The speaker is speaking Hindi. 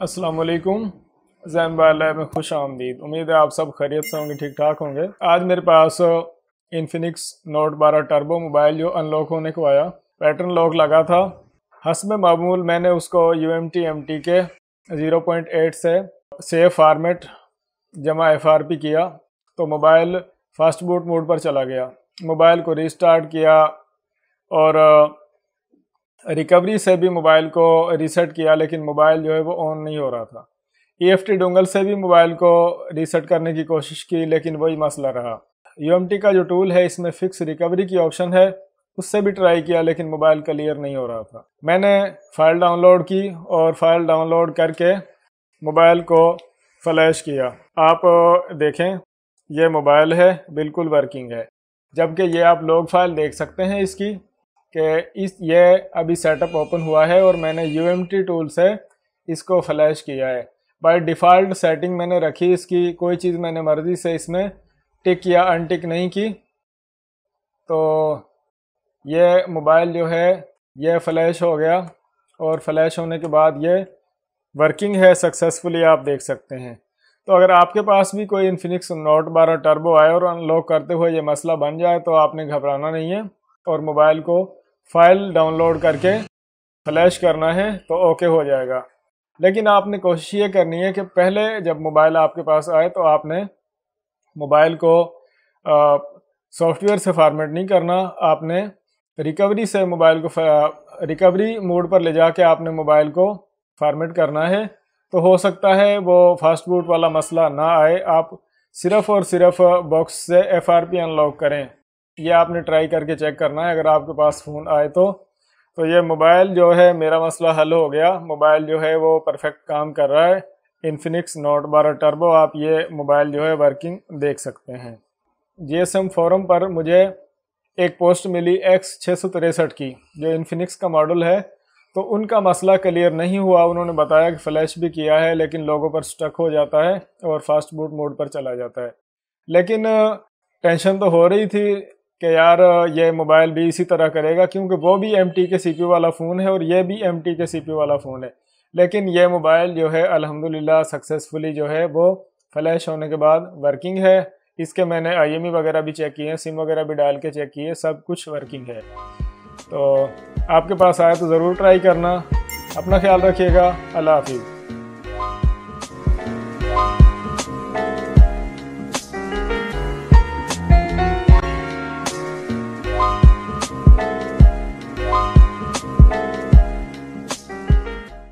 अस्सलाम वालेकुम। जैन बाय लैब में खुश आमदीद। उम्मीद है आप सब खैरियत से होंगे, ठीक ठाक होंगे। आज मेरे पास इन्फिनिक्स नोट 12 टर्बो मोबाइल जो अनलॉक होने को आया, पैटर्न लॉक लगा था। हस्ब मामूल मैंने उसको UMT MT के 0.8 से सेव फार्मेट जमा FRP किया तो मोबाइल फास्ट बूट मोड पर चला गया। मोबाइल को रीस्टार्ट किया और रिकवरी से भी मोबाइल को रीसेट किया, लेकिन मोबाइल जो है वो ऑन नहीं हो रहा था। EFT डोंगल से भी मोबाइल को रीसेट करने की कोशिश की, लेकिन वही मसला रहा। UMT का जो टूल है इसमें फिक्स रिकवरी की ऑप्शन है, उससे भी ट्राई किया लेकिन मोबाइल क्लियर नहीं हो रहा था। मैंने फ़ाइल डाउनलोड की और फाइल डाउनलोड करके मोबाइल को फ्लैश किया। आप देखें ये मोबाइल है, बिल्कुल वर्किंग है। जबकि ये आप लॉग फाइल देख सकते हैं इसकी कि ये अभी सेटअप ओपन हुआ है और मैंने UMT टूल से इसको फ्लैश किया है। बाय डिफ़ॉल्ट सेटिंग मैंने रखी इसकी, कोई चीज़ मैंने मर्ज़ी से इसमें टिक या अनटिक नहीं की। तो ये मोबाइल जो है ये फ्लैश हो गया और फ्लैश होने के बाद ये वर्किंग है सक्सेसफुली, आप देख सकते हैं। तो अगर आपके पास भी कोई इन्फिनिक्स नोट 12 टर्बो आए और अनलॉक करते हुए ये मसला बन जाए तो आपने घबराना नहीं है और मोबाइल को फ़ाइल डाउनलोड करके फ्लैश करना है तो ओके हो जाएगा। लेकिन आपने कोशिश ये करनी है कि पहले जब मोबाइल आपके पास आए तो आपने मोबाइल को सॉफ्टवेयर से फॉर्मेट नहीं करना, आपने रिकवरी से मोबाइल को रिकवरी मोड पर ले जाके आपने मोबाइल को फॉर्मेट करना है। तो हो सकता है वो फास्ट बूट वाला मसला ना आए, आप सिर्फ़ और सिर्फ बॉक्स से FRP अनलॉक करें। ये आपने ट्राई करके चेक करना है अगर आपके पास फ़ोन आए तो ये मोबाइल जो है मेरा मसला हल हो गया। मोबाइल जो है वो परफेक्ट काम कर रहा है। इन्फिनिक्स नोट 12 टर्बो, आप ये मोबाइल जो है वर्किंग देख सकते हैं। GSM फोरम पर मुझे एक पोस्ट मिली X663 की, जो इन्फिनिक्स का मॉडल है, तो उनका मसला क्लियर नहीं हुआ। उन्होंने बताया कि फ़्लैश भी किया है लेकिन लोगों पर स्टक हो जाता है और फास्ट बूट मोड पर चला जाता है। लेकिन टेंशन तो हो रही थी कि यार ये मोबाइल भी इसी तरह करेगा, क्योंकि वो भी MT के CPU वाला फ़ोन है और ये भी MT के CPU वाला फ़ोन है। लेकिन ये मोबाइल जो है अल्हम्दुलिल्लाह सक्सेसफुली जो है वो फ्लैश होने के बाद वर्किंग है। इसके मैंने IME वगैरह भी चेक किए हैं, सिम वगैरह भी डाल के चेक किए, सब कुछ वर्किंग है। तो आपके पास आए तो ज़रूर ट्राई करना। अपना ख्याल रखिएगा। अल्लाह हाफिज़।